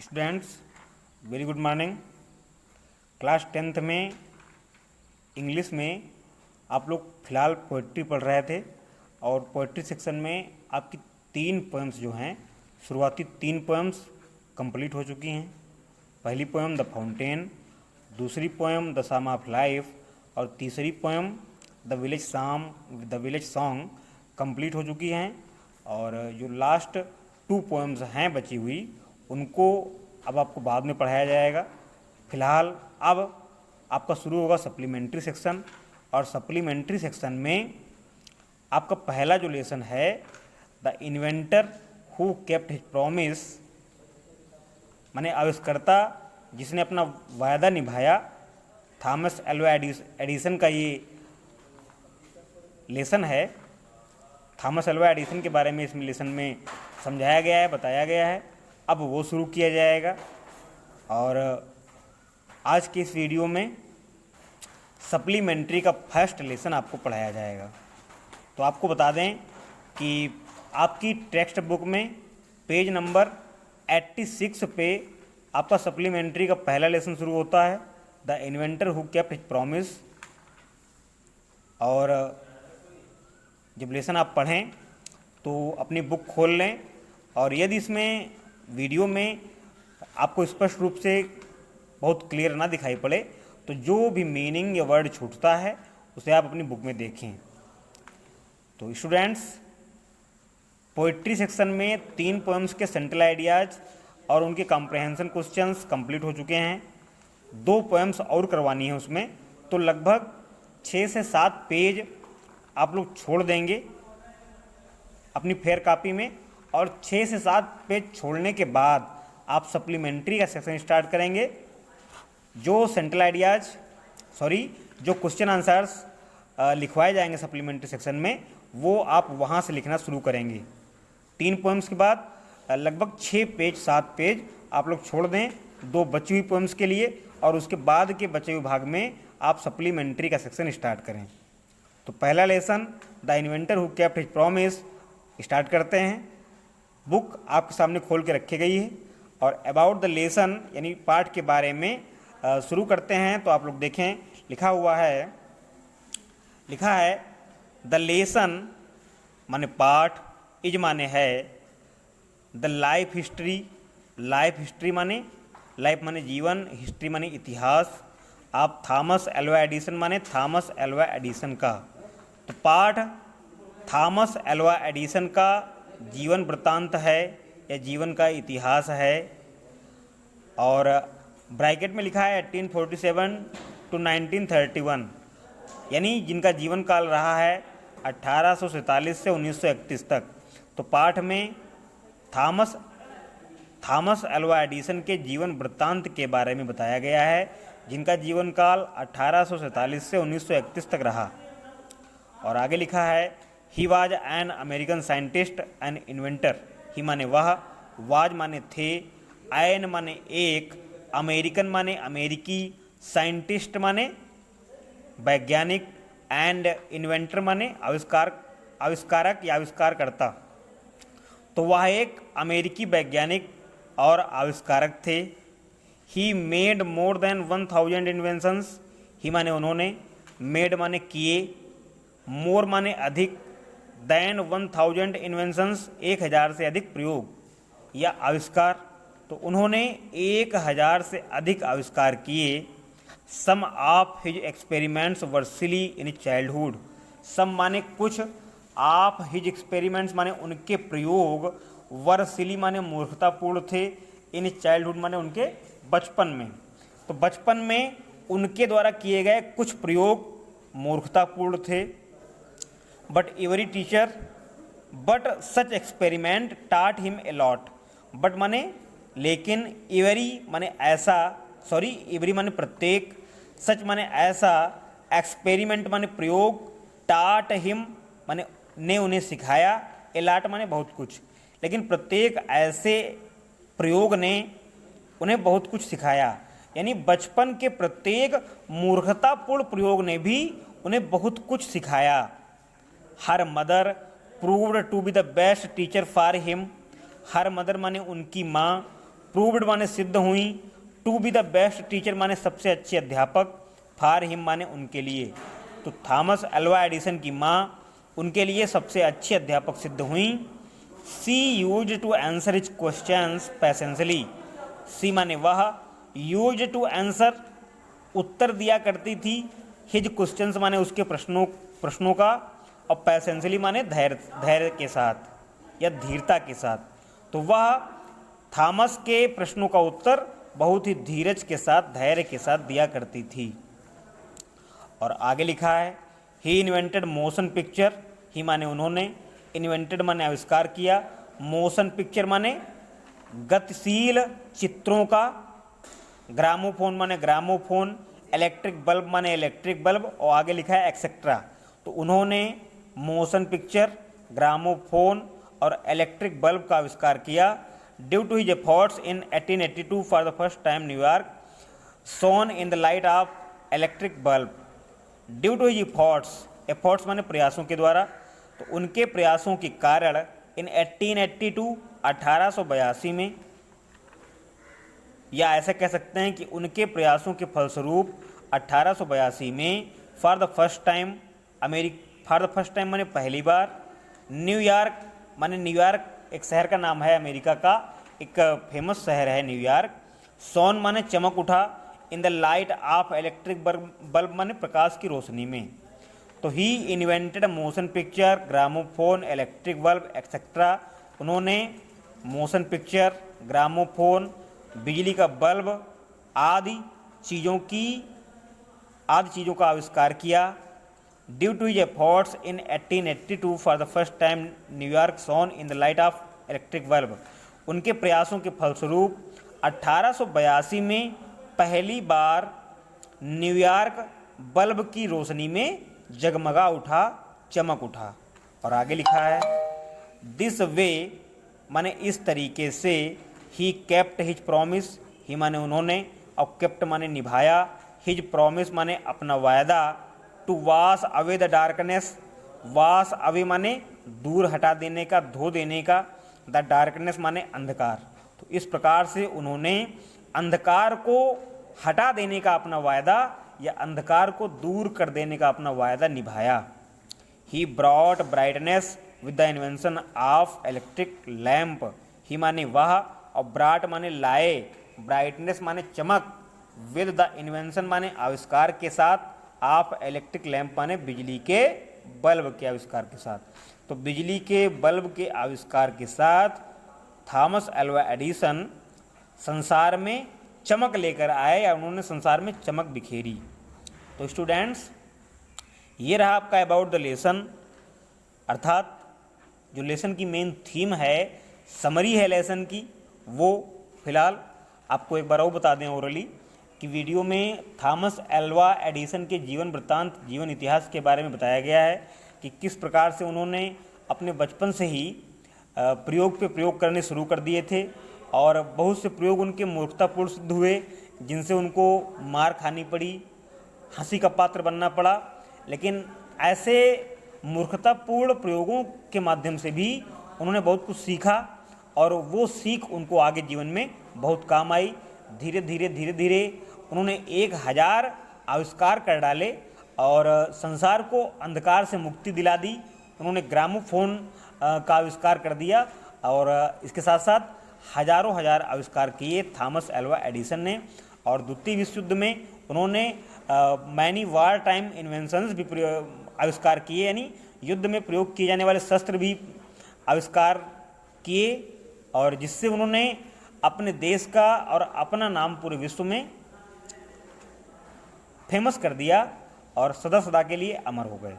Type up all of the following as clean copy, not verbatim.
Students, very good morning. Class 10th में English में आप लोग फ़िलहाल पोइट्री पढ़ रहे थे और पोइट्री सेक्शन में आपकी 3 पोएम्स जो हैं, शुरुआती 3 पोएम्स कंप्लीट हो चुकी हैं। पहली पोएम द फाउंटेन, दूसरी poem the sum of life और तीसरी poem the village song complete हो चुकी हैं। और जो लास्ट 2 पोएम्स हैं बची हुई, उनको अब आपको बाद में पढ़ाया जाएगा। फिलहाल अब आपका शुरू होगा सप्लीमेंट्री सेक्शन, और सप्लीमेंट्री सेक्शन में आपका पहला जो लेसन है the inventor who kept his promise, माने आविष्कर्ता जिसने अपना वायदा निभाया, थॉमस एल्वा एडिसन का ये लेसन है। थॉमस एल्वा एडिसन के बारे में इस लेसन में समझाया गया है, बताया गया है। अब वो शुरू किया जाएगा और आज की इस वीडियो में सप्लीमेंट्री का फर्स्ट लेसन आपको पढ़ाया जाएगा। तो आपको बता दें कि आपकी टेक्स्ट बुक में पेज नंबर 86 पे आपका सप्लीमेंट्री का पहला लेसन शुरू होता है, the inventor who kept his promise. और जब लेसन आप पढ़ें तो अपनी बुक खोल लें, और यदि इसमें वीडियो में आपको स्पष्ट रूप से बहुत क्लियर ना दिखाई पड़े तो जो भी मीनिंग या वर्ड छूटता है उसे आप अपनी बुक में देखें। तो स्टूडेंट्स, पोइट्री सेक्शन में 3 पोएम्स के सेंट्रल आइडियाज और उनके कॉम्प्रहेंशन क्वेश्चंस कंप्लीट हो चुके हैं। 2 पोएम्स और करवानी है उसमें, तो लगभग 6 से 7 पेज आप लोग छोड़ देंगे अपनी फेयर कॉपी में, और 6 से 7 पेज छोड़ने के बाद आप सप्लीमेंट्री का सेक्शन स्टार्ट करेंगे। जो सेंट्रल आइडियाज जो क्वेश्चन आंसर्स लिखवाए जाएंगे सप्लीमेंट्री सेक्शन में, वो आप वहाँ से लिखना शुरू करेंगे। 3 पोएम्स के बाद लगभग 6 पेज 7 पेज आप लोग छोड़ दें 2 बची हुई पोएम्स के लिए, और उसके बाद के बचे हुए भाग में आप सप्लीमेंट्री का सेक्शन स्टार्ट करें। तो पहला lesson the inventor who kept his promise start करते हैं। बुक आपके सामने खोल के रखी गई है और अबाउट द लेसन यानी पाठ के बारे में शुरू करते हैं। तो आप लोग देखें, लिखा है द लेसन माने पाठ, इज माने है, द लाइफ हिस्ट्री माने लाइफ माने जीवन, हिस्ट्री माने इतिहास। आप थॉमस एल्वा एडिसन माने थॉमस एल्वा एडिसन का। तो पाठ थॉमस एल्वा एडिसन का जीवन वृत्तांत है या जीवन का इतिहास है। और ब्रैकेट में लिखा है 1847 to 1931, यानी जिनका जीवन काल रहा है 1847 से 1931 तक। तो पाठ में थॉमस एल्वा एडिसन के जीवन वृत्तांत के बारे में बताया गया है, जिनका जीवन काल 1847 से 1931 तक रहा। और आगे लिखा है he was an American scientist and inventor. He माने वह, वाज माने थे, एन माने एक, अमेरिकन माने अमेरिकी, साइंटिस्ट माने वैज्ञानिक, एंड इन्वेंटर माने आविष्कारक या आविष्कारकर्ता। तो वह एक अमेरिकी वैज्ञानिक और आविष्कारक थे। He made more than 1000 inventions. He माने उन्होंने, मेड माने किए, मोर माने अधिक, देन 1000 इन्वेंशंस 1000 से अधिक प्रयोग या आविष्कार। तो उन्होंने 1000 से अधिक आविष्कार किए। Some of his experiments were silly in childhood. Some माने कुछ, ऑफ हिज एक्सपेरिमेंट्स माने उनके प्रयोग, वर सिली माने मूर्खतापूर्ण थे, इन चाइल्डहुड माने उनके बचपन में। तो बचपन में उनके द्वारा किए गए कुछ प्रयोग मूर्खतापूर्ण थे। बट सच एक्सपेरिमेंट टाट हिम ए लॉट। बट माने लेकिन, एवरी माने ऐसा, एवरी माने प्रत्येक, सच माने ऐसा, एक्सपेरिमेंट माने प्रयोग, टाट हिम माने ने उन्हें सिखाया, ए लॉट माने बहुत कुछ। लेकिन प्रत्येक ऐसे प्रयोग ने उन्हें बहुत कुछ सिखाया, यानी बचपन के प्रत्येक मूर्खतापूर्ण प्रयोग ने भी उन्हें बहुत कुछ सिखाया। Her mother proved to be the best teacher for him. Her mother माने उनकी माँ, प्रूव्ड माने सिद्ध हुई, to be the best teacher माने सबसे अच्छे अध्यापक, फॉर हिम माने उनके लिए। तो थॉमस अल्वा एडिसन की माँ उनके लिए सबसे अच्छी अध्यापक सिद्ध हुई। She used to answer his questions patiently, she माने वह, यूज टू आंसर उत्तर दिया करती थी, हिज क्वेश्चंस माने उसके प्रश्नों का, और पैसेंसली माने धैर्य के साथ या धीरता के साथ। तो वह थॉमस के प्रश्नों का उत्तर बहुत ही धीरज के साथ, धैर्य के साथ दिया करती थी। और आगे लिखा है ही इन्वेंटेड मोशन पिक्चर, ही माने उन्होंने, इन्वेंटेड माने आविष्कार किया, मोशन पिक्चर माने गतिशील चित्रों का, ग्रामोफोन माने ग्रामोफोन, इलेक्ट्रिक बल्ब माने इलेक्ट्रिक बल्ब, और आगे लिखा है एक्सेट्रा। तो उन्होंने मोशन पिक्चर, ग्रामोफोन और इलेक्ट्रिक बल्ब का आविष्कार किया। Due to his efforts in 1882 for the first time New York shone in the light of electric bulb. Due to his efforts माने प्रयासों के द्वारा, तो उनके प्रयासों के कारण इन 1882 1882 में, या ऐसा कह सकते हैं कि उनके प्रयासों के फलस्वरूप 1882 में फॉर द फर्स्ट टाइम माने पहली बार, न्यूयॉर्क माने न्यूयॉर्क एक शहर का नाम है, अमेरिका का एक फेमस शहर है न्यूयॉर्क। सोन माने चमक उठा, in the light of electric bulb माने प्रकाश की रोशनी में। तो he invented motion picture, gramophone, electric bulb etcetera. उन्होंने मोशन पिक्चर, ग्रामोफोन, बिजली का बल्ब आदि चीज़ों का आविष्कार किया। Due to his efforts in 1882 for the first time New York shone in the light of electric bulb. उनके प्रयासों के फलस्वरूप 1882 में पहली बार न्यूयॉर्क बल्ब की रोशनी में जगमगा उठा, चमक उठा। और आगे लिखा है दिस वे माने इस तरीके से, ही केप्ट हिज प्रॉमिस, ही माने उन्होंने, और केप्ट माने निभाया, हिज प्रॉमिस माने अपना वायदा, to wash away the darkness, wash away माने दूर हटा देने का, धो देने का, द डार्कनेस माने अंधकार। तो इस प्रकार से उन्होंने अंधकार को हटा देने का अपना वायदा या अंधकार को दूर कर देने का अपना वायदा निभाया। He brought brightness with the invention of electric lamp, he माने वह, और ब्राट माने लाए, ब्राइटनेस माने चमक, विद द इन्वेंशन माने आविष्कार के साथ, ऑफ इलेक्ट्रिक लैम्प माने बिजली के बल्ब के आविष्कार के साथ। तो बिजली के बल्ब के आविष्कार के साथ थॉमस अल्वा एडिसन संसार में चमक लेकर आए, या उन्होंने संसार में चमक बिखेरी। तो स्टूडेंट्स, ये रहा आपका अबाउट द लेसन, अर्थात जो लेसन की मेन थीम है, समरी है लेसन की, वो फिलहाल आपको एक बार और बता दें ओरली कि वीडियो में थॉमस अल्वा एडिसन के जीवन वृत्तांत, जीवन इतिहास के बारे में बताया गया है कि किस प्रकार से उन्होंने अपने बचपन से ही प्रयोग पे प्रयोग करने शुरू कर दिए थे, और बहुत से प्रयोग उनके मूर्खतापूर्ण सिद्ध हुए, जिनसे उनको मार खानी पड़ी, हंसी का पात्र बनना पड़ा। लेकिन ऐसे मूर्खतापूर्ण प्रयोगों के माध्यम से भी उन्होंने बहुत कुछ सीखा, और वो सीख उनको आगे जीवन में बहुत काम आई। धीरे धीरे उन्होंने 1000 आविष्कार कर डाले और संसार को अंधकार से मुक्ति दिला दी। उन्होंने ग्रामोफोन का आविष्कार कर दिया, और इसके साथ साथ हजारों आविष्कार किए थॉमस अल्वा एडिसन ने। और द्वितीय विश्व युद्ध में उन्होंने मैनी वार टाइम इन्वेंशंस भी आविष्कार किए, यानी युद्ध में प्रयोग किए जाने वाले शस्त्र भी आविष्कार किए, और जिससे उन्होंने अपने देश का और अपना नाम पूरे विश्व में फेमस कर दिया और सदा सदा के लिए अमर हो गए।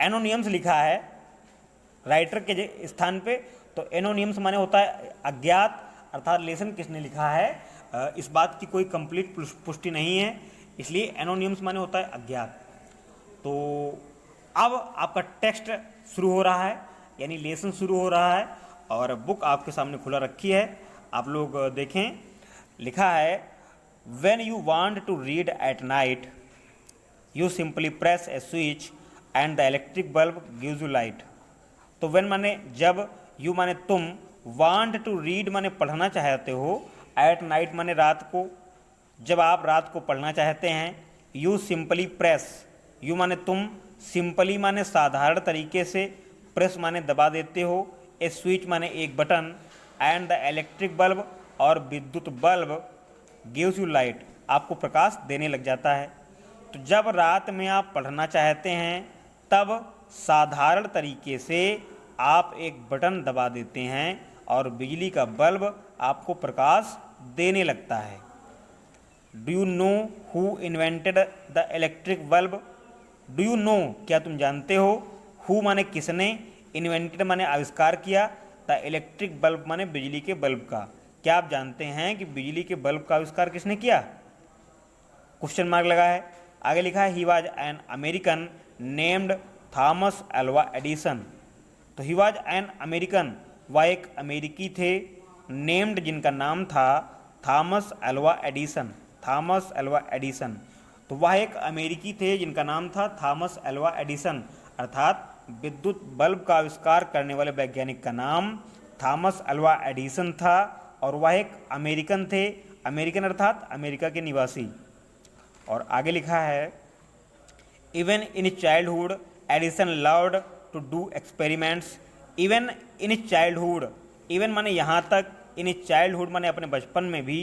एनोनियम्स लिखा है राइटर के स्थान पे, तो एनोनियम्स माने होता है अज्ञात, अर्थात लेसन किसने लिखा है इस बात की कोई कंप्लीट पुष्टि नहीं है, इसलिए एनोनियम्स माने होता है अज्ञात। तो अब आपका टेक्स्ट शुरू हो रहा है, यानी लेसन शुरू हो रहा है, और बुक आपके सामने खुला रखी है, आप लोग देखें। लिखा है when you want to read at night you simply press a switch and the electric bulb gives you light. तो व्हेन माने जब, यू माने तुम, वांट टू रीड माने पढ़ना चाहते हो, एट नाइट माने रात को, जब आप रात को पढ़ना चाहते हैं। यू सिंपली प्रेस, यू माने तुम, सिंपली माने साधारण तरीके से, प्रेस माने दबा देते हो, ए स्विच माने एक button, and the electric bulb और विद्युत बल्ब गिव्स यू लाइट, आपको प्रकाश देने लग जाता है। तो जब रात में आप पढ़ना चाहते हैं तब साधारण तरीके से आप एक बटन दबा देते हैं और बिजली का बल्ब आपको प्रकाश देने लगता है। Do you know who invented the electric bulb, do you know क्या तुम जानते हो, हु माने किसने, इन्वेंटेड माने आविष्कार किया, द इलेक्ट्रिक बल्ब माने बिजली के बल्ब का, क्या आप जानते हैं कि बिजली के बल्ब का आविष्कार किसने किया? क्वेश्चन मार्क लगा है। आगे लिखा है he was an American named Thomas Alva Edison. तो ही वाज एन अमेरिकन, वह एक अमेरिकी थे, नेम्ड जिनका नाम था Thomas Alva Edison, Thomas Alva Edison. तो वह एक अमेरिकी थे जिनका नाम था थॉमस एल्वा एडिसन, अर्थात विद्युत बल्ब का आविष्कार करने वाले वैज्ञानिक का नाम थॉमस एल्वा एडिसन था और वह एक अमेरिकन थे, अमेरिकन अर्थात अमेरिका के निवासी। और आगे लिखा है even in childhood Edison loved to do experiments, even in childhood, even माने यहाँ तक, इन चाइल्डहुड माने अपने बचपन में भी,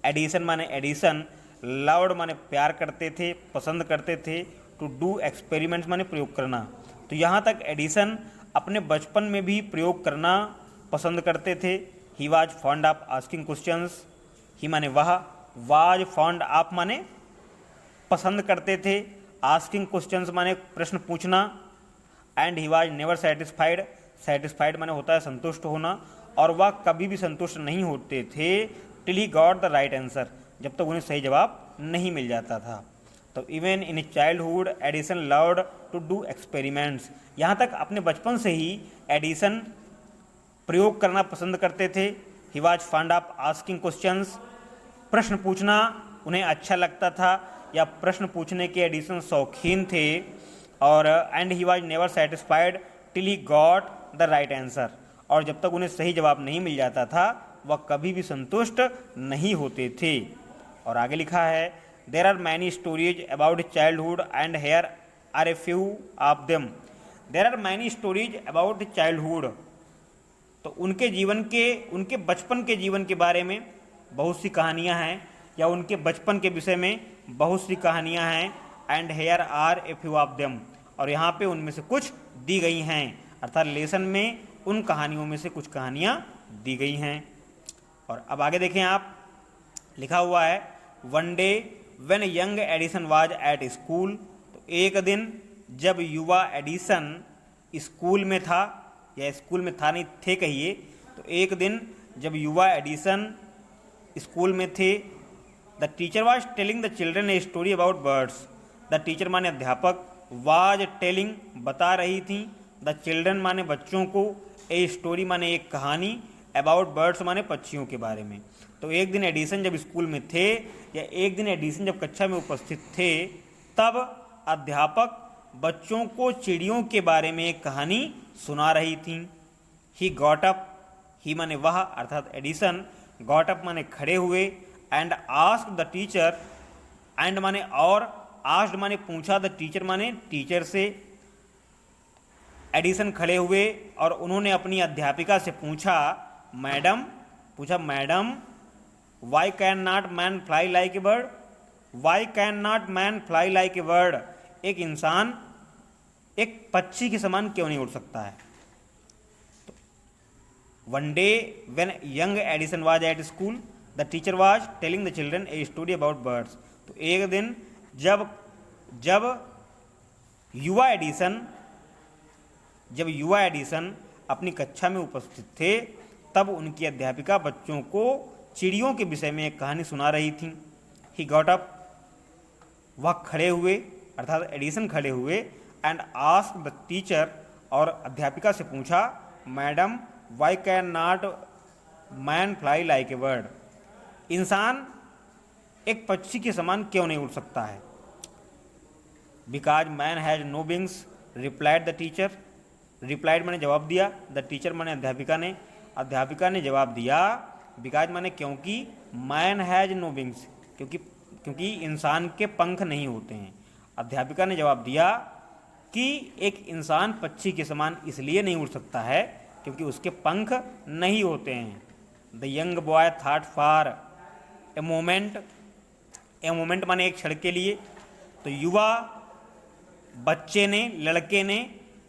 एडिसन माने एडिसन, लव्ड माने प्यार करते थे, पसंद करते थे, टू डू एक्सपेरिमेंट्स माने प्रयोग करना। तो यहाँ तक एडिसन अपने बचपन में भी प्रयोग करना पसंद करते थे। He was fond of asking questions, he माने वह, वाज फॉन्ड ऑफ माने पसंद करते थे, आस्किंग क्वेश्चंस माने प्रश्न पूछना, and he was never satisfied, satisfied माने होता है संतुष्ट होना, और वह कभी भी संतुष्ट नहीं होते थे, till he got the right answer, जब तक उन्हें सही जवाब नहीं मिल जाता था। तो even in childhood Edison loved to do experiments, यहाँ तक अपने बचपन से ही एडिसन प्रयोग करना पसंद करते थे। He was fond of asking questions, प्रश्न पूछना उन्हें अच्छा लगता था या प्रश्न पूछने के एडिसन शौकीन थे। और and he was never satisfied till he got the right answer, और जब तक उन्हें सही जवाब नहीं मिल जाता था वह कभी भी संतुष्ट नहीं होते थे। और आगे लिखा है there are many stories about childhood and here are a few of them, there are many stories about childhood, तो उनके जीवन के, उनके बचपन के जीवन के बारे में बहुत सी कहानियाँ हैं, या उनके बचपन के विषय में बहुत सी कहानियाँ हैं। And here are a few of them, और यहाँ पे उनमें से कुछ दी गई हैं, अर्थात लेसन में उन कहानियों में से कुछ कहानियाँ दी गई हैं। और अब आगे देखें आप, लिखा हुआ है one day when young Edison was at school, तो एक दिन जब युवा एडिसन स्कूल में था, या स्कूल में था नहीं थे कहिए, तो एक दिन जब युवा एडिसन स्कूल में थे, the teacher was telling the children a story about birds, the teacher माने अध्यापक, वाज टेलिंग बता रही थी, द चिल्ड्रन माने बच्चों को, ए स्टोरी माने एक कहानी, अबाउट बर्ड्स माने पक्षियों के बारे में। तो एक दिन एडिसन जब स्कूल में थे, या एक दिन एडिसन जब कक्षा में उपस्थित थे, तब अध्यापक बच्चों को चिड़ियों के बारे में एक कहानी सुना रही थी। ही गॉट अप, ही माने वह अर्थात एडिसन, गॉट अप माने खड़े हुए, and asked the teacher, and माने और, आस्क्ड माने पूछा, द टीचर माने टीचर से। एडिसन खड़े हुए और उन्होंने अपनी अध्यापिका से पूछा madam, why can not man fly like a bird, why can not man fly like a bird, एक इंसान एक पक्षी के समान क्यों नहीं उड़ सकता है। One day when young Edison was at school, the teacher was telling the children a story about birds, तो एक दिन जब युवा एडिसन अपनी कक्षा में उपस्थित थे, तब उनकी अध्यापिका बच्चों को चिड़ियों के विषय में एक कहानी सुना रही थी। ही गॉट अप, वह खड़े हुए अर्थात एडिसन खड़े हुए, एंड आस्क्ड द टीचर, और अध्यापिका से पूछा madam why can not man fly like a bird, इंसान एक पक्षी के समान क्यों नहीं उड़ सकता है। Because man has no wings, replied the teacher, replied मैंने जवाब दिया, द टीचर मैंने अध्यापिका ने, अध्यापिका ने जवाब दिया, बिकॉज माने क्योंकि, मैन हैज नो विंग्स, क्योंकि इंसान के पंख नहीं होते हैं। अध्यापिका ने जवाब दिया कि एक इंसान पक्षी के समान इसलिए नहीं उड़ सकता है क्योंकि उसके पंख नहीं होते हैं। The young boy thought for a moment, a moment माने एक क्षण के लिए, तो युवा बच्चे ने, लड़के ने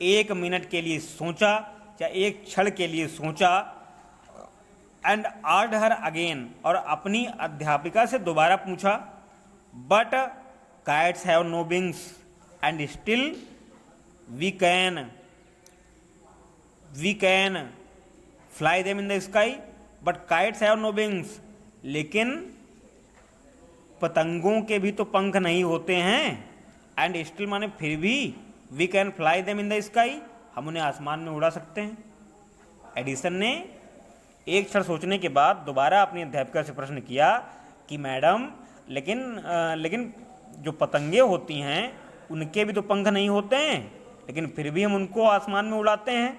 1 मिनट के लिए सोचा या एक क्षण के लिए सोचा, एंड आस्क्ड हर अगेन, और अपनी अध्यापिका से दोबारा पूछा, but kites have no wings and still we can fly them in the sky, but kites have no wings, लेकिन पतंगों के भी तो पंख नहीं होते हैं, एंड स्टिल माने फिर भी, we can fly them in the sky, हम उन्हें आसमान में उड़ा सकते हैं। एडिसन ने एक क्षण सोचने के बाद दोबारा अपनी अध्यापिका से प्रश्न किया कि मैडम, लेकिन जो पतंगे होती हैं उनके भी तो पंख नहीं होते हैं, लेकिन फिर भी हम उनको आसमान में उड़ाते हैं।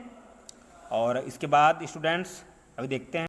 और इसके बाद स्टूडेंट्स अभी देखते हैं